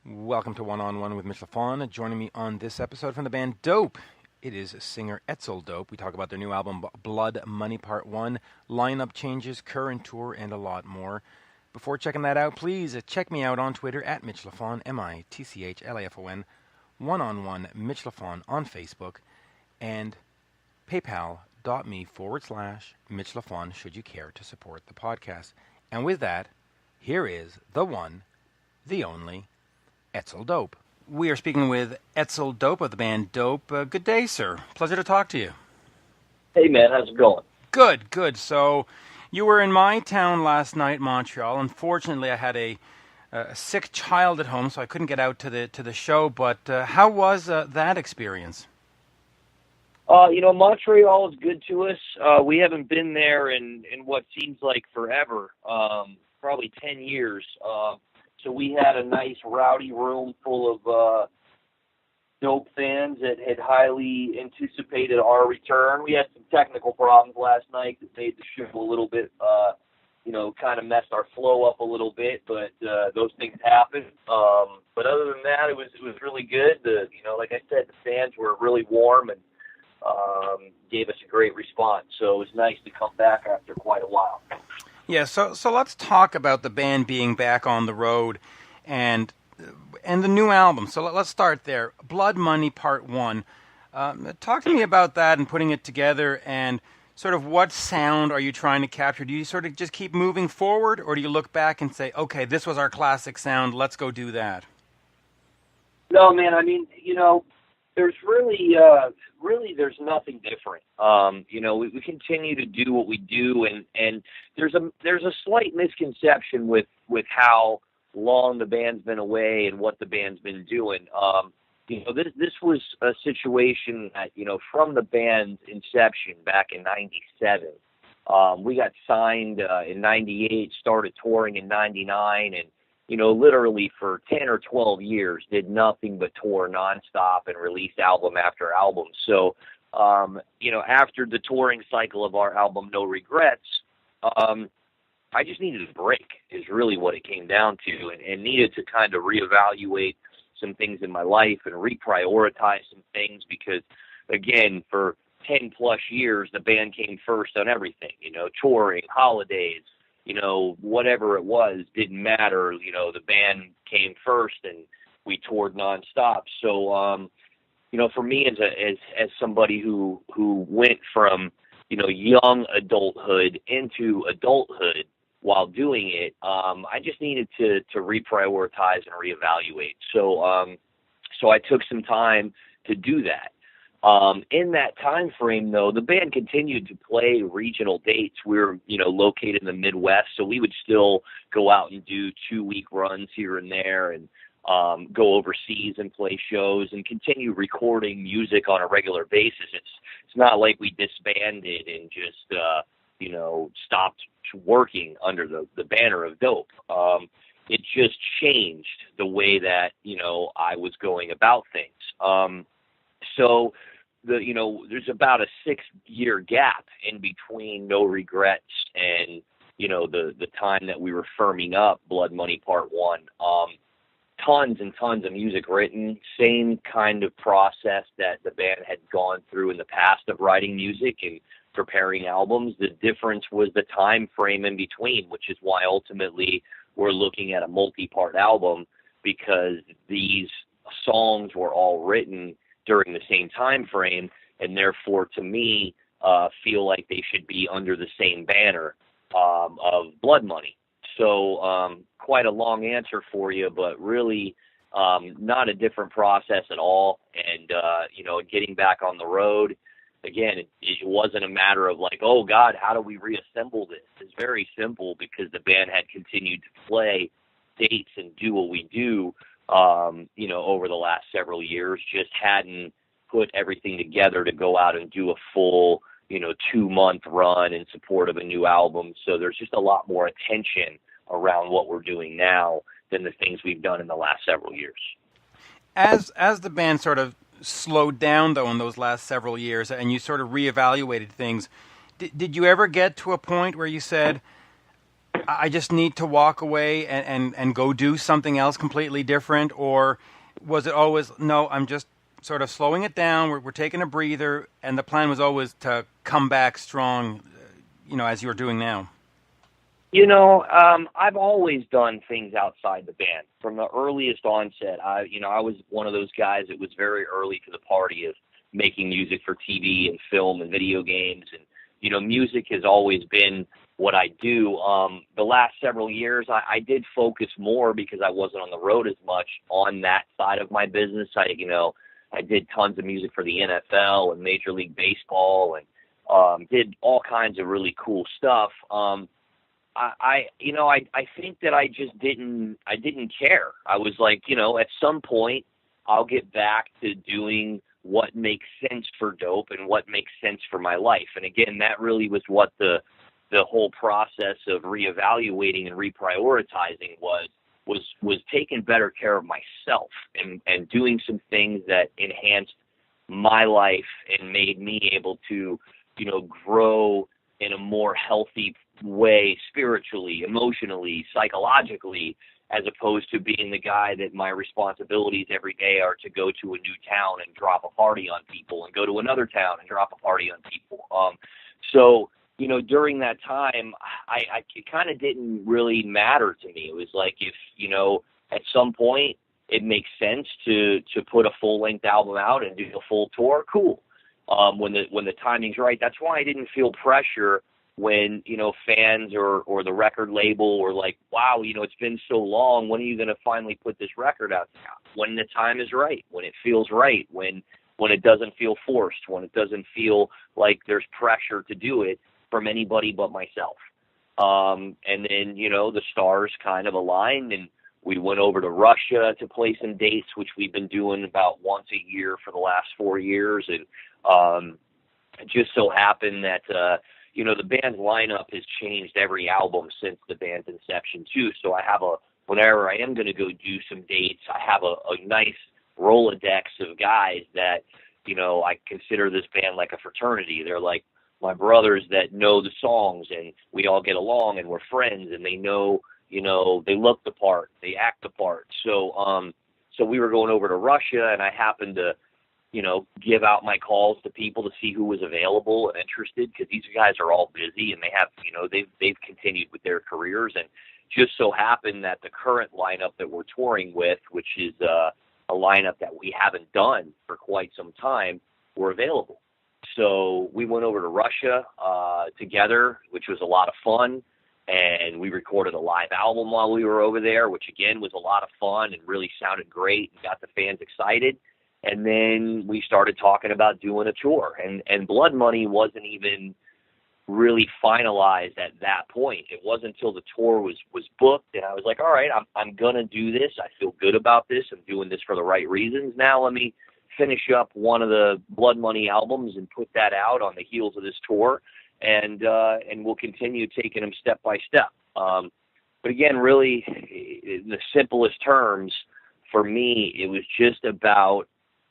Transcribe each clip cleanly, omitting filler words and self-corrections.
Welcome to One on One with Mitch Lafon. Joining me on this episode from the band Dope, it is singer Edsel Dope. We talk about their new album Blood Money Part 1, lineup changes, current tour, and a lot more. Before checking that out, please check me out on Twitter at Mitch Lafon, MITCHLAFON, One on One Mitch Lafon on Facebook, and paypal.me/Mitch Lafon should you care to support the podcast. And with that, here is the one, the only, Edsel Dope. We are speaking with Edsel Dope of the band Dope. Good day, sir. Pleasure to talk to you. Hey, man. How's it going? Good. So you were in my town last night, Montreal. Unfortunately, I had a sick child at home, so I couldn't get out to the show. But how was that experience? Montreal is good to us. We haven't been there in what seems like forever, probably 10 years. So we had a nice rowdy room full of Dope fans that had highly anticipated our return. We had some technical problems last night that made the show a little bit, kind of messed our flow up a little bit, but those things happen. But other than that, it was really good. Like I said, the fans were really warm and gave us a great response. So it was nice to come back after quite a while. Yeah, so let's talk about the band being back on the road and the new album. So let's start there. Blood Money Part 1. Talk to me about that and putting it together, and sort of what sound are you trying to capture? Do you sort of just keep moving forward, or do you look back and say, okay, this was our classic sound, let's go do that? No, man, I mean, there's really there's nothing different. We continue to do what we do, and there's a slight misconception with how long the band's been away and what the band's been doing. This was a situation that, from the band's inception back in '97, we got signed in '98, started touring in '99, and literally for 10 or 12 years, did nothing but tour nonstop and released album after album. So, after the touring cycle of our album, No Regrets, I just needed a break is really what it came down to, and needed to kind of reevaluate some things in my life and reprioritize some things because, again, for 10 plus years, the band came first on everything, touring, holidays, whatever it was, didn't matter. The band came first and we toured nonstop. So, for me as somebody who went from, young adulthood into adulthood while doing it, I just needed to reprioritize and reevaluate. So I took some time to do that. In that time frame, though, the band continued to play regional dates. We were, located in the Midwest, so we would still go out and do 2-week runs here and there and go overseas and play shows and continue recording music on a regular basis. It's not like we disbanded and just, stopped working under the banner of Dope. It just changed the way that, I was going about things. So there's about a 6-year gap in between No Regrets and, the time that we were firming up Blood Money Part 1. Tons and tons of music written, same kind of process that the band had gone through in the past of writing music and preparing albums. The difference was the time frame in between, which is why ultimately we're looking at a multi-part album, because these songs were all written during the same time frame, and therefore, to me, feel like they should be under the same banner of Blood Money. So quite a long answer for you, but really not a different process at all. And, getting back on the road, again, it wasn't a matter of like, oh, God, how do we reassemble this? It's very simple because the band had continued to play dates and do what we do over the last several years, just hadn't put everything together to go out and do a full, 2-month run in support of a new album. So there's just a lot more attention around what we're doing now than the things we've done in the last several years. As the band sort of slowed down, though, in those last several years, and you sort of reevaluated things, did you ever get to a point where you said, I just need to walk away and go do something else completely different? Or was it always, no, I'm just sort of slowing it down, we're taking a breather, and the plan was always to come back strong, as you're doing now? I've always done things outside the band from the earliest onset. I was one of those guys that was very early to the party of making music for TV and film and video games. And, music has always been what I do. The last several years, I did focus more because I wasn't on the road as much on that side of my business. I did tons of music for the NFL and Major League Baseball and did all kinds of really cool stuff. I think that I just didn't care. I was like, at some point I'll get back to doing what makes sense for Dope and what makes sense for my life. And again, that really was what the whole process of reevaluating and reprioritizing was taking better care of myself and doing some things that enhanced my life and made me able to, grow in a more healthy way, spiritually, emotionally, psychologically, as opposed to being the guy that my responsibilities every day are to go to a new town and drop a party on people and go to another town and drop a party on people. So, during that time, it kind of didn't really matter to me. It was like if, at some point it makes sense to put a full-length album out and do a full tour, cool. When the timing's right. That's why I didn't feel pressure when, fans or the record label were like, wow, it's been so long. When are you going to finally put this record out now? When the time is right, when it feels right, when it doesn't feel forced, when it doesn't feel like there's pressure to do it from anybody but myself. And then, the stars kind of aligned and we went over to Russia to play some dates, which we've been doing about once a year for the last 4 years. And it just so happened that, the band's lineup has changed every album since the band's inception too. So whenever I am going to go do some dates, I have a nice Rolodex of guys that, I consider this band like a fraternity. They're like my brothers that know the songs and we all get along and we're friends and they know, they look the part, they act the part. So we were going over to Russia and I happened to, give out my calls to people to see who was available and interested, because these guys are all busy and they have, they've continued with their careers. And just so happened that the current lineup that we're touring with, which is a lineup that we haven't done for quite some time, were available. So we went over to Russia together, which was a lot of fun. And we recorded a live album while we were over there, which again was a lot of fun and really sounded great and got the fans excited. And then we started talking about doing a tour, and Blood Money wasn't even really finalized at that point. It wasn't until the tour was booked, and I was like, all right, I'm gonna do this. I feel good about this. I'm doing this for the right reasons. Now let me finish up one of the Blood Money albums and put that out on the heels of this tour, and we'll continue taking them step by step. But again, really, in the simplest terms, for me, it was just about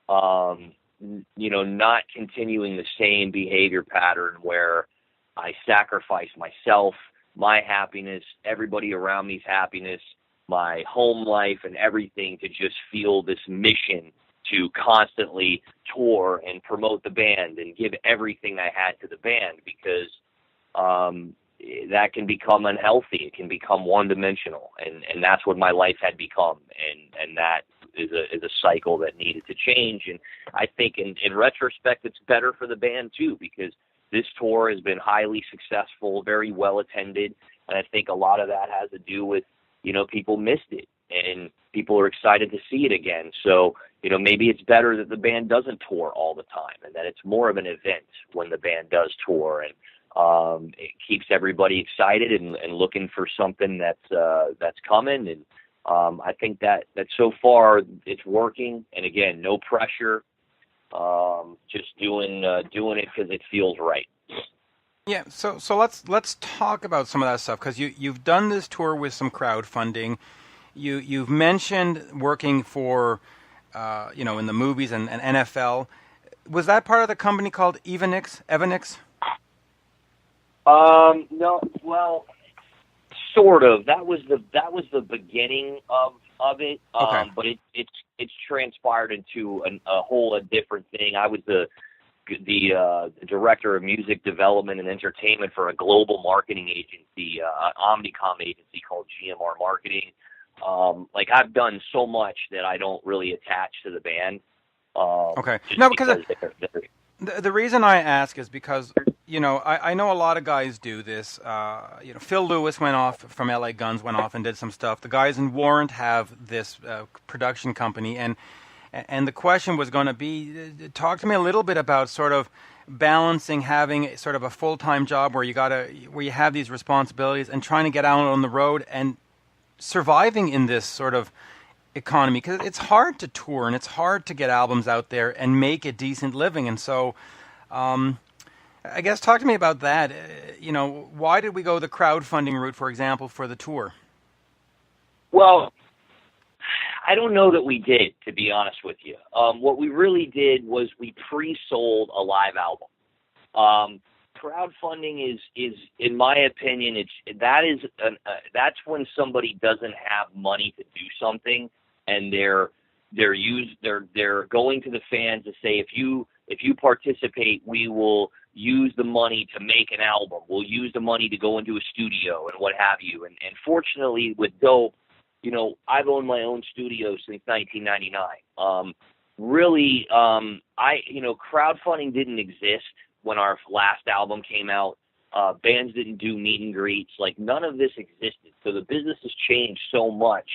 not continuing the same behavior pattern where I sacrifice myself, my happiness, everybody around me's happiness, my home life and everything to just feel this mission to constantly tour and promote the band and give everything I had to the band, because that can become unhealthy. It can become one-dimensional, and that's what my life had become, and that is a cycle that needed to change. And I think in retrospect, it's better for the band too, because this tour has been highly successful, very well attended, and I think a lot of that has to do with, people missed it and people are excited to see it again. So, maybe it's better that the band doesn't tour all the time and that it's more of an event when the band does tour, and it keeps everybody excited and looking for something that's coming. And I think that so far it's working. And again, no pressure, just doing it because it feels right. Yeah, so let's talk about some of that stuff, because you've done this tour with some crowdfunding. You've mentioned working for in the movies and NFL. Was that part of the company called Evanix? No, well, Sort of. That was the beginning of it. Okay. But it's transpired into a different thing. I was the director of music development and entertainment for a global marketing agency, an Omnicom agency called GMR Marketing. Like, I've done so much that I don't really attach to the band. Okay. No, because the reason I ask is because, I know a lot of guys do this. Phil Lewis went off from LA Guns, went off and did some stuff. The guys in Warrant have this production company, and the question was going to be, talk to me a little bit about sort of balancing having sort of a full-time job where you have these responsibilities and trying to get out on the road and surviving in this sort of economy, because it's hard to tour and it's hard to get albums out there and make a decent living. And so I guess talk to me about that. Why did we go the crowdfunding route, for example, for the tour? Well, I don't know that we did, to be honest with you. What we really did was we pre-sold a live album. Crowdfunding is, in my opinion, that's when somebody doesn't have money to do something, and they're going to the fans to say, if you participate, we will use the money to make an album. We'll use the money to go into a studio and what have you. And fortunately, with Dope, I've owned my own studio since 1999. Crowdfunding didn't exist when our last album came out. Bands didn't do meet and greets. Like, none of this existed. So the business has changed so much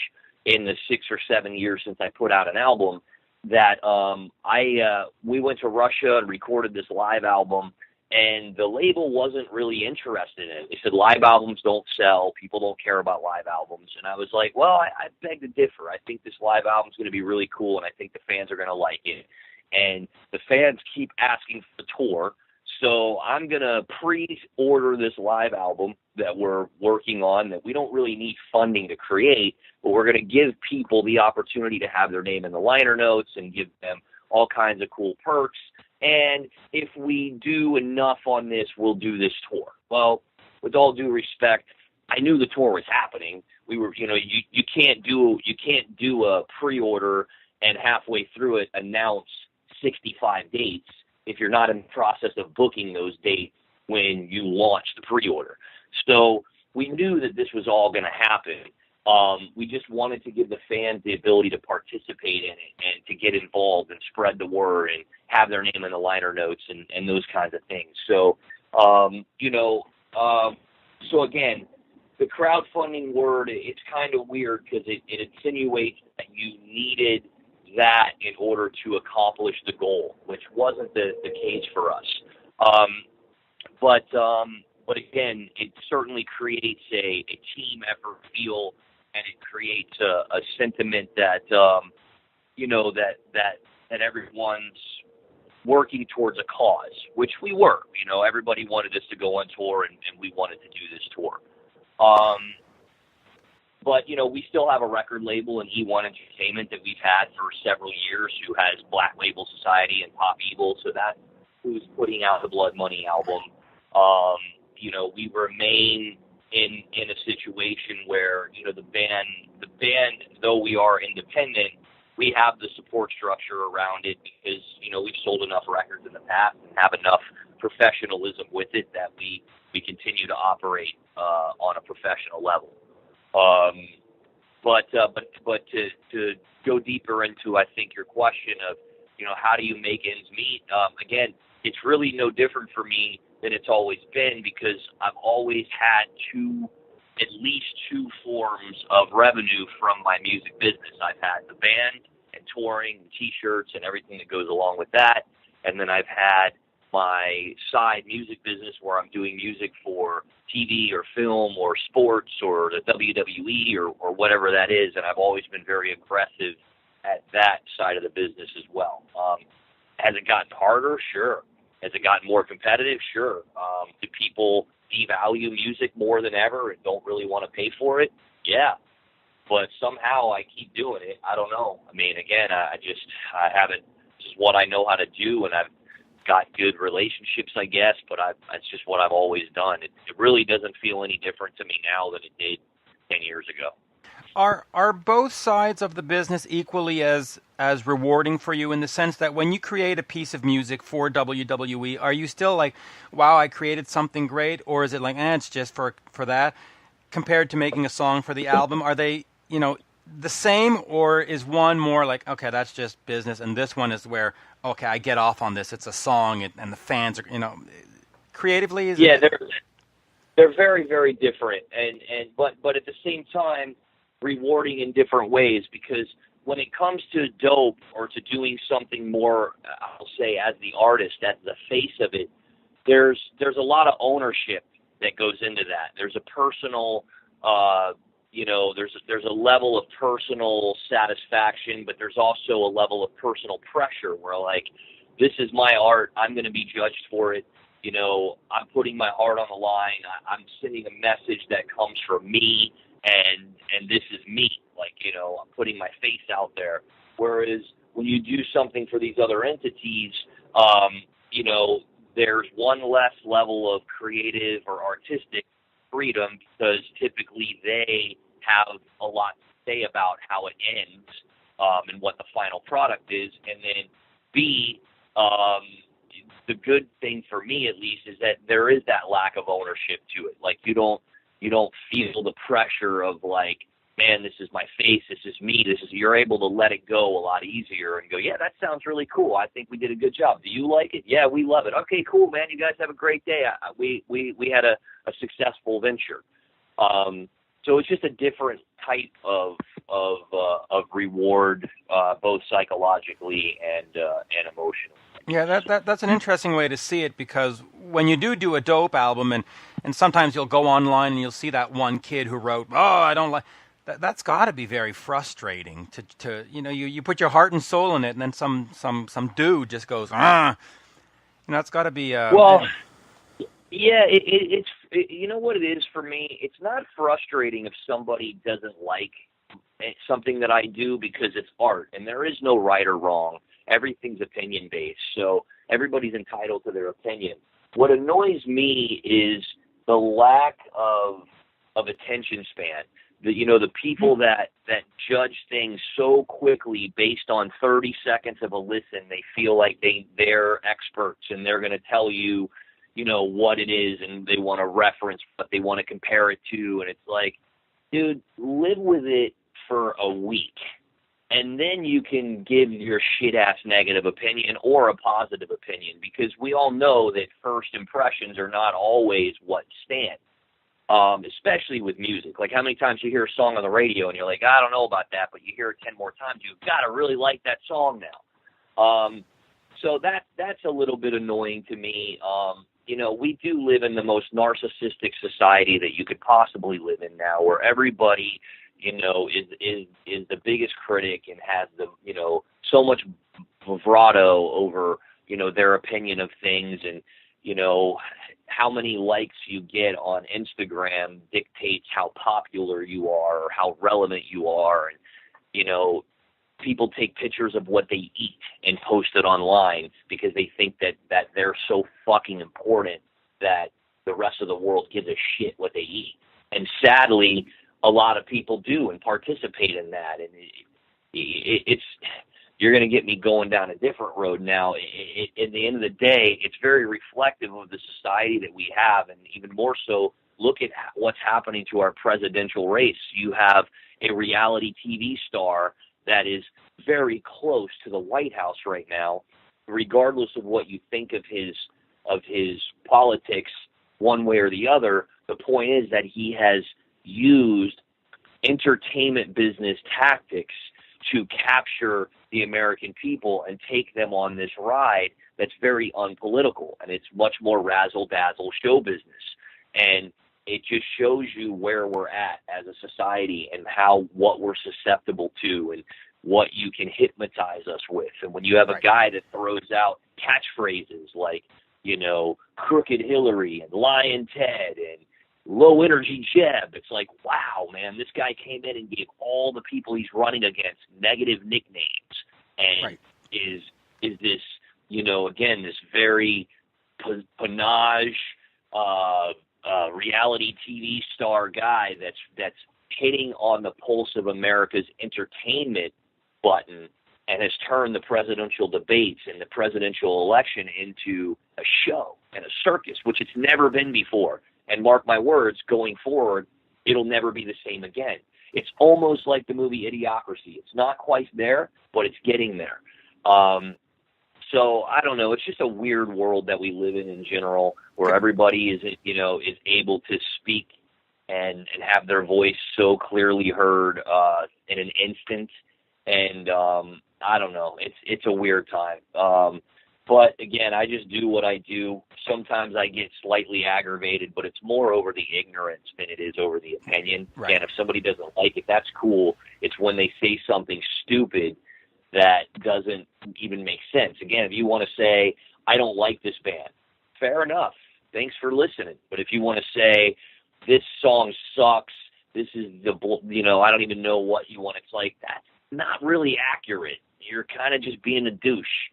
in the 6 or 7 years since I put out an album that we went to Russia and recorded this live album, and the label wasn't really interested in it. They said live albums don't sell. People don't care about live albums. And I was like, well, I beg to differ. I think this live album's going to be really cool, and I think the fans are going to like it. And the fans keep asking for the tour. So I'm going to pre-order this live album that we're working on that we don't really need funding to create, but we're going to give people the opportunity to have their name in the liner notes and give them all kinds of cool perks. And if we do enough on this, we'll do this tour. Well, with all due respect, I knew the tour was happening. We were, you can't do a pre-order and halfway through it announce 65 dates if you're not in the process of booking those dates when you launch the pre-order. So we knew that this was all going to happen. We just wanted to give the fans the ability to participate in it and to get involved and spread the word and have their name in the liner notes and those kinds of things. So, so again, the crowdfunding word, it's kind of weird because it insinuates that you needed that in order to accomplish the goal, which wasn't the case for us. But again, it certainly creates a team effort feel, and it creates a sentiment that that everyone's working towards a cause, which we were. Everybody wanted us to go on tour, and we wanted to do this tour. But, we still have a record label in E1 Entertainment that we've had for several years, who has Black Label Society and Pop Evil, so that's who's putting out the Blood Money album. We remain in a situation where, the band, though we are independent, we have the support structure around it because, we've sold enough records in the past and have enough professionalism with it that we continue to operate on a professional level. But to go deeper into, I think, your question of, how do you make ends meet? Again, it's really no different for me than it's always been, because I've always had at least two forms of revenue from my music business. I've had the band and touring and T-shirts and everything that goes along with that. And then I've had my side music business where I'm doing music for TV or film or sports or the WWE or whatever that is. And I've always been very aggressive at that side of the business as well. Has it gotten harder? Sure. Has it gotten more competitive? Sure. Do people devalue music more than ever and don't really want to pay for it? Yeah. But somehow I keep doing it. I don't know. I mean, again, I haven't, this is what I know how to do, and I've got good relationships, I guess, but it's just what I've always done. It really doesn't feel any different to me now than it did 10 years ago. Are both sides of the business equally as rewarding for you, in the sense that when you create a piece of music for WWE, are you still like, wow, I created something great, or is it like, it's just for that, compared to making a song for the album? Are they, the same, or is one more like, okay, that's just business, and this one is where, okay, I get off on this, it's a song, and the fans are, creatively, is Yeah, it? they're very, very different, but at the same time, rewarding in different ways, because when it comes to dope or to doing something more, I'll say, as the artist, as the face of it, there's a lot of ownership that goes into that. There's a personal, there's a level of personal satisfaction, but there's also a level of personal pressure where, like, this is my art, I'm going to be judged for it. I'm putting my heart on the line. I'm sending a message that comes from me, and this is me. Like, I'm putting my face out there. Whereas when you do something for these other entities, there's one less level of creative or artistic freedom, because typically they have a lot to say about how it ends, and what the final product is. And then B, the good thing for me, at least, is that there is that lack of ownership to it. Like, you don't feel the pressure of, like, man, this is my face, this is me, you're able to let it go a lot easier and go, yeah, that sounds really cool. I think we did a good job. Do you like it? Yeah, we love it. Okay, cool, man. You guys have a great day. We had a successful venture. So it's just a different type of reward, both psychologically and emotionally. Yeah, that's an interesting way to see it, because when you do a dope album, and sometimes you'll go online and you'll see that one kid who wrote, oh, I don't like that. That's got to be very frustrating to you put your heart and soul in it, and then some dude just goes, it's got to be well. Yeah, it's you know what it is for me? It's not frustrating if somebody doesn't like something that I do, because it's art, and there is no right or wrong. Everything's opinion-based, so everybody's entitled to their opinion. What annoys me is the lack of attention span. The people that judge things so quickly based on 30 seconds of a listen, they feel like they're experts, and they're going to tell you, what it is, and they want to reference what they want to compare it to. And it's like, dude, live with it for a week, and then you can give your shit-ass negative opinion or a positive opinion, because we all know that first impressions are not always what stand, especially with music. Like, how many times you hear a song on the radio and you're like, I don't know about that, but you hear it 10 more times, you've got to really like that song now. So that's a little bit annoying to me. We do live in the most narcissistic society that you could possibly live in now, where everybody, is the biggest critic and has the, so much bravado over, their opinion of things. And, how many likes you get on Instagram dictates how popular you are or how relevant you are. And, people take pictures of what they eat and post it online because they think that they're so fucking important that the rest of the world gives a shit what they eat. And sadly, a lot of people do and participate in that. And it's you're going to get me going down a different road now. At the end of the day, it's very reflective of the society that we have, and even more so, look at what's happening to our presidential race. You have a reality TV star that is very close to the White House right now, regardless of what you think of his politics one way or the other. The point is that he has used entertainment business tactics to capture the American people and take them on this ride that's very unpolitical, and it's much more razzle dazzle show business. And it just shows you where we're at as a society and what we're susceptible to and what you can hypnotize us with. And when you have a guy that throws out catchphrases like, Crooked Hillary and Lion Ted and Low Energy Jeb, it's like, wow, man, this guy came in and gave all the people he's running against negative nicknames, and is this, again, this very panache, reality TV star guy that's hitting on the pulse of America's entertainment button and has turned the presidential debates and the presidential election into a show and a circus, which it's never been before. And mark my words, going forward, it'll never be the same again. It's almost like the movie Idiocracy. It's not quite there, but it's getting there. So I don't know. It's just a weird world that we live in general, where everybody is able to speak and have their voice so clearly heard in an instant. And I don't know. It's a weird time. But again, I just do what I do. Sometimes I get slightly aggravated, but it's more over the ignorance than it is over the opinion. Right. And if somebody doesn't like it, that's cool. It's when they say something stupid that doesn't even make sense. Again, if you want to say, I don't like this band, fair enough. Thanks for listening. But if you want to say, this song sucks, this is I don't even know what you want. It's like, that's not really accurate. You're kind of just being a douche.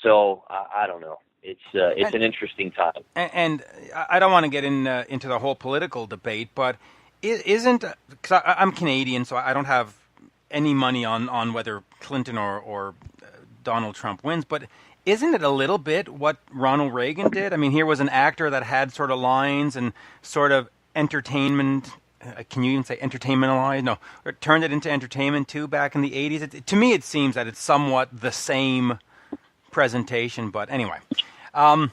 So I don't know. It's an interesting time. And I don't want to get into the whole political debate, but isn't, because I'm Canadian, so I don't have any money on whether Clinton or Donald Trump wins, but isn't it a little bit what Ronald Reagan did? I mean, here was an actor that had sort of lines and sort of entertainment. Can you even say entertainmentalized? No, or turned it into entertainment too back in the 80s. To me, it seems that it's somewhat the same presentation. But anyway, I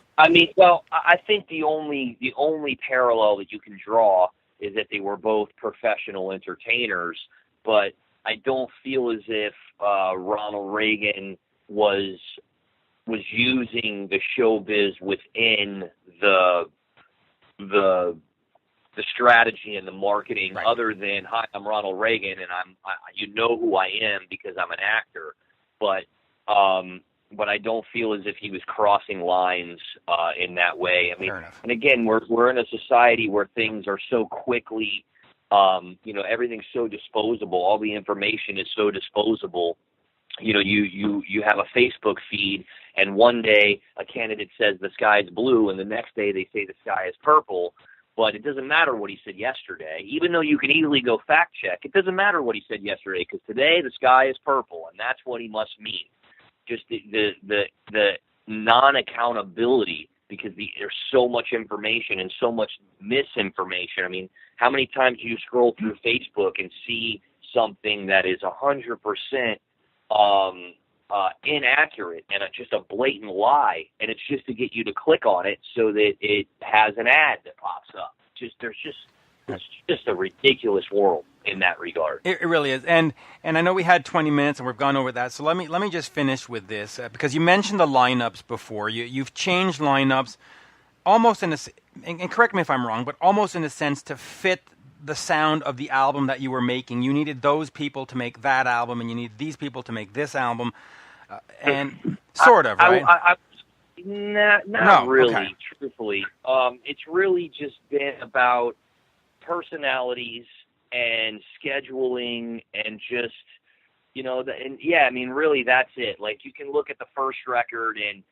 think the only parallel that you can draw is that they were both professional entertainers. But I don't feel as if Ronald Reagan was using the showbiz within the strategy and the marketing, right, other than, hi, I'm Ronald Reagan, and you know who I am because I'm an actor. But I don't feel as if he was crossing lines in that way. I mean, and again, we're in a society where things are so quickly, everything's so disposable. All the information is so disposable. You have a Facebook feed, and one day a candidate says the sky is blue, and the next day they say the sky is purple. But it doesn't matter what he said yesterday, even though you can easily go fact check. It doesn't matter what he said yesterday, because today the sky is purple, and that's what he must mean. Just the non-accountability, because there's so much information and so much misinformation. I mean, how many times do you scroll through Facebook and see something that is 100% inaccurate and just a blatant lie, and it's just to get you to click on it so that it has an ad that pops up. It's just a ridiculous world in that regard. It really is, and I know we had 20 minutes and we've gone over that. So let me just finish with this because you mentioned the lineups before. You've changed lineups almost and correct me if I'm wrong, but almost in a sense to fit the sound of the album that you were making. You needed those people to make that album, and you need these people to make this album, and sort of, right? Not really, okay. Truthfully. It's really just been about personalities and scheduling and just, really that's it. Like, you can look at the first record, and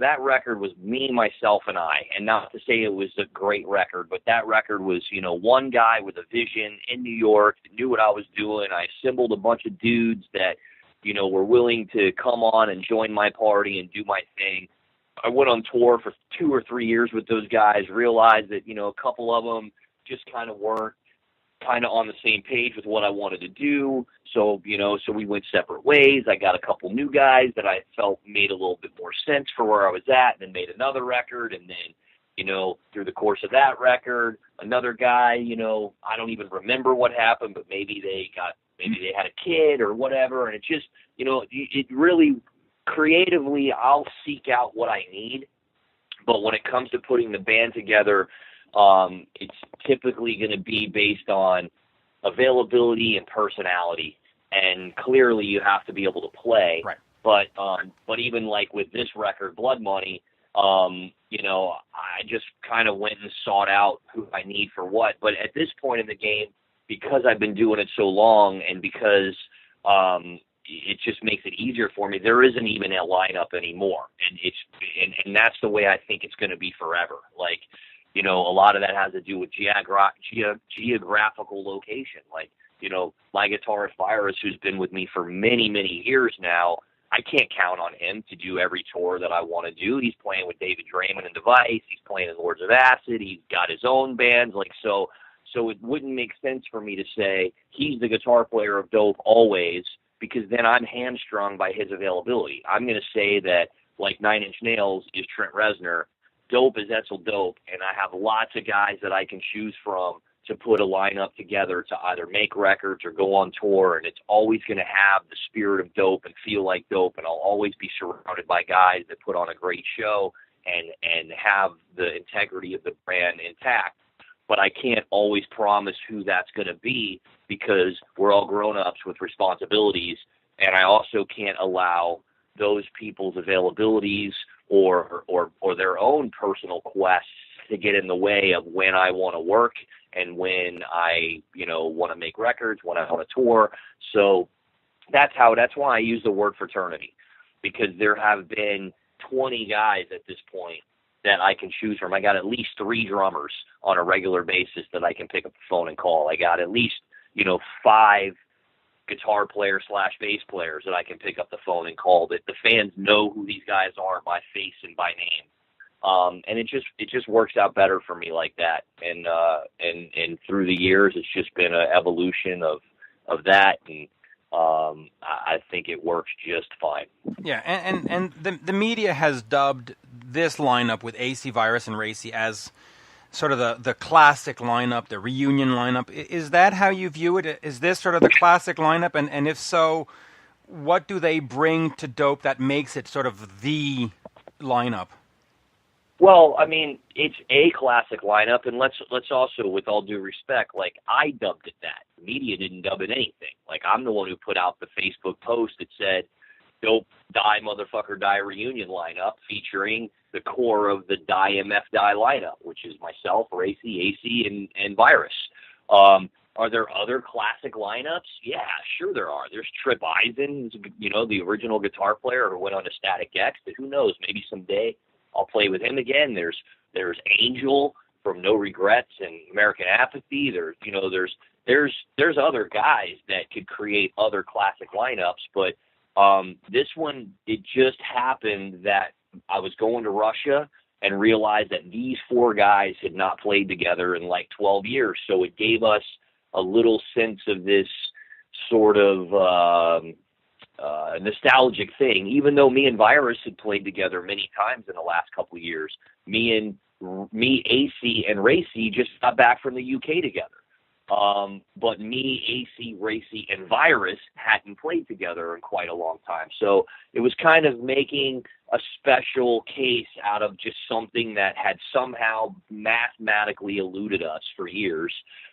that record was me, myself, and I. And not to say it was a great record, but that record was, one guy with a vision in New York that knew what I was doing. I assembled a bunch of dudes that, were willing to come on and join my party and do my thing. I went on tour for 2 or 3 years with those guys, realized that, a couple of them just kind of weren't kind of on the same page with what I wanted to do. So, so we went separate ways. I got a couple new guys that I felt made a little bit more sense for where I was at, and then made another record. And then, through the course of that record, another guy, I don't even remember what happened, but maybe they had a kid or whatever. And it just, it really creatively, I'll seek out what I need. But when it comes to putting the band together, it's typically going to be based on availability and personality, and clearly you have to be able to play. Right. But even like with this record, Blood Money, I just kind of went and sought out who I need for what. But at this point in the game, because I've been doing it so long, and because it just makes it easier for me, there isn't even a lineup anymore, and that's the way I think it's going to be forever. Like, A lot of that has to do with geographical location. Like, my guitarist Virus, who's been with me for many, many years now, I can't count on him to do every tour that I want to do. He's playing with David Draymond and Device. He's playing in Lords of Acid. He's got his own bands. So it wouldn't make sense for me to say he's the guitar player of Dope always, because then I'm hamstrung by his availability. I'm going to say that, like, Nine Inch Nails is Trent Reznor, Dope is Edsel Dope, and I have lots of guys that I can choose from to put a lineup together to either make records or go on tour, and it's always going to have the spirit of Dope and feel like Dope, and I'll always be surrounded by guys that put on a great show and have the integrity of the brand intact. But I can't always promise who that's going to be, because we're all grown-ups with responsibilities, and I also can't allow those people's availabilities or their own personal quests to get in the way of when I want to work and when I, want to make records, when I want to tour. So that's why I use the word fraternity, because there have been 20 guys at this point that I can choose from. I got at least 3 drummers on a regular basis that I can pick up the phone and call. I got at least, 5 guitar players / bass players that I can pick up the phone and call, that the fans know who these guys are by face and by name. And it just works out better for me like that. And through the years, it's just been an evolution of that. And I think it works just fine. Yeah. And the media has dubbed this lineup with AC, Virus, and Racy as sort of the classic lineup, the reunion lineup. Is that how you view it? Is this sort of the classic lineup? And if so, what do they bring to Dope that makes it sort of the lineup? Well, I mean, it's a classic lineup, and let's also, with all due respect, like, I dubbed it that. The media didn't dub it anything. Like, I'm the one who put out the Facebook post that said, Dope Die Motherfucker Die reunion lineup, featuring the core of the Die MF Die lineup, which is myself, Racy, AC, and Virus. Are there other classic lineups? Yeah, sure there are. There's Trip Eisen, the original guitar player who went on to Static X, but who knows, maybe someday I'll play with him again. There's Angel from No Regrets and American Apathy. There's other guys that could create other classic lineups, but this one, it just happened that I was going to Russia and realized that these 4 guys had not played together in like 12 years. So it gave us a little sense of this sort of nostalgic thing, even though me and Virus had played together many times in the last couple of years. Me, AC, and Racy just got back from the UK together. But me, AC, Racy, and Virus hadn't played together in quite a long time. So it was kind of making a special case out of just something that had somehow mathematically eluded us for years.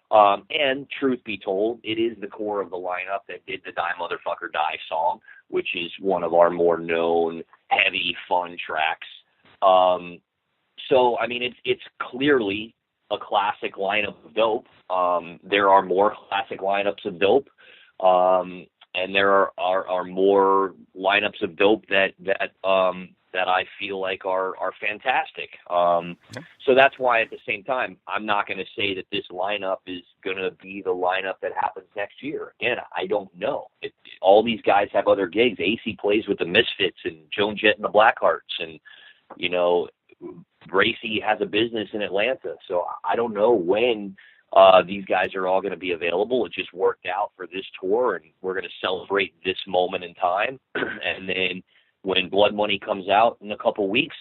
And truth be told, it is the core of the lineup that did the Die Motherfucker Die song, which is one of our more known, heavy, fun tracks. So, I mean, it's clearly a classic lineup of Dope. There are more classic lineups of Dope, and there are more lineups of Dope that I feel like are fantastic. So that's why, at the same time, I'm not going to say that this lineup is going to be the lineup that happens next year. Again, I don't know. All these guys have other gigs. AC plays with the Misfits and Joan Jett and the Blackhearts, and Racy has a business in Atlanta. So I don't know when these guys are all going to be available. It just worked out for this tour, and we're going to celebrate this moment in time. And then when Blood Money comes out in a couple weeks,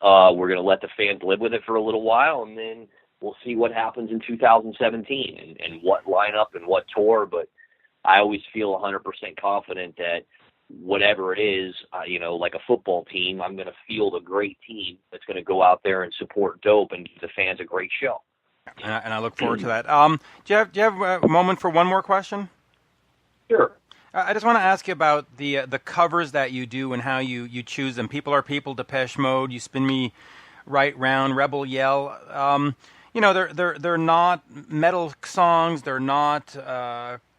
we're going to let the fans live with it for a little while, and then we'll see what happens in 2017 and what lineup and what tour. But I always feel 100% confident that whatever it is, like a football team, I'm going to field a great team that's going to go out there and support Dope and give the fans a great show. And I look forward to that. Do you have a moment for one more question? Sure. I just want to ask you about the covers that you do and how you choose them. People Are People, Depeche Mode, You Spin Me Right Round, Rebel Yell. They're not metal songs. They're not,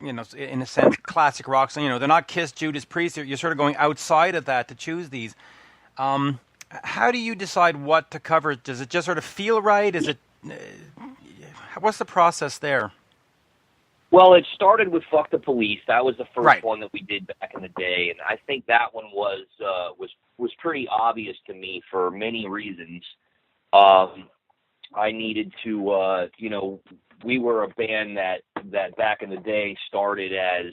in a sense, classic rock songs. They're not Kiss, Judas Priest. You're sort of going outside of that to choose these. How do you decide what to cover? Does it just sort of feel right? Is it? What's the process there? Well, it started with "Fuck the Police." That was the first Right. one that we did back in the day, and I think that one was pretty obvious to me for many reasons. I needed to, we were a band that back in the day started as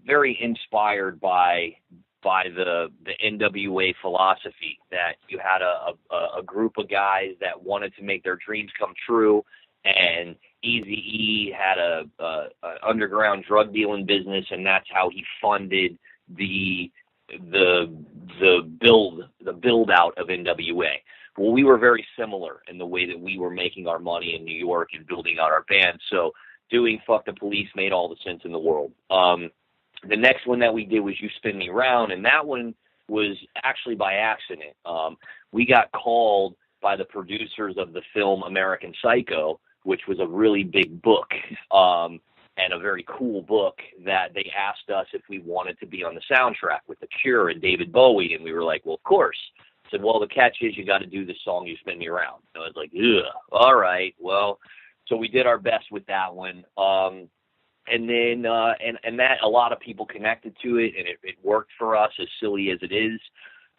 very inspired by the NWA philosophy, that you had a group of guys that wanted to make their dreams come true, and Eazy-E had a underground drug dealing business, and that's how he funded the build out of NWA. Well, we were very similar in the way that we were making our money in New York and building out our band. So doing "Fuck the Police" made all the sense in the world. The next one that we did was "You Spin Me Round," and that one was actually by accident. We got called by the producers of the film American Psycho, which was a really big book and a very cool book, that they asked us if we wanted to be on the soundtrack with The Cure and David Bowie, and we were like, well, of course. I said, well, the catch is you got to do this song, "You Spin Me Around." And I was like, ugh, all right, well, so we did our best with that one. And then and that a lot of people connected to it, and it worked for us, as silly as it is.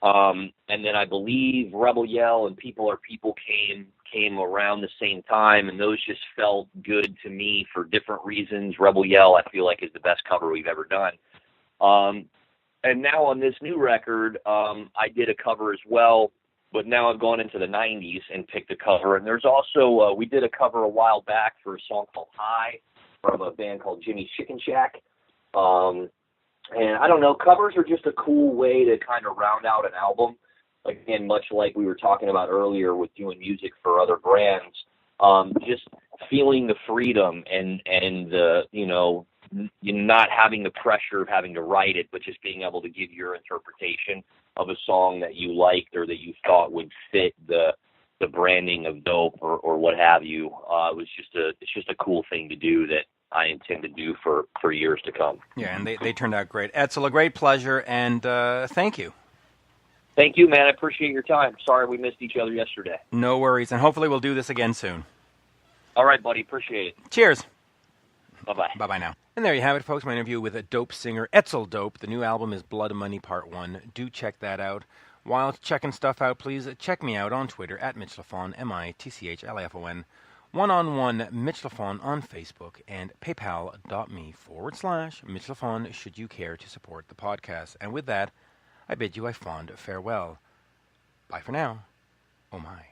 And then I believe Rebel Yell and People Are People came around the same time, and those just felt good to me for different reasons. Rebel Yell, I feel like, is the best cover we've ever done. And now on this new record, I did a cover as well, but now I've gone into the 90s and picked a cover. And there's also, we did a cover a while back for a song called "High" from a band called Jimmy's Chicken Shack. And I don't know, covers are just a cool way to kind of round out an album. Again, much like we were talking about earlier with doing music for other brands, just feeling the freedom and the, not having the pressure of having to write it, but just being able to give your interpretation of a song that you liked or that you thought would fit the branding of Dope or what have you. It's just a cool thing to do that I intend to do for years to come. Yeah, and they turned out great. Edsel, a great pleasure, and thank you. Thank you, man. I appreciate your time. Sorry we missed each other yesterday. No worries, and hopefully we'll do this again soon. All right, buddy. Appreciate it. Cheers. Bye-bye. Bye-bye now. And there you have it, folks. My interview with a Dope singer, Edsel Dope. The new album is Blood Money Part 1. Do check that out. While checking stuff out, please check me out on Twitter at Mitch Lafon, MITCHLAFON. One-on-one Mitch Lafon on Facebook, and paypal.me/Mitch Lafon should you care to support the podcast. And with that, I bid you a fond farewell. Bye for now. Oh my.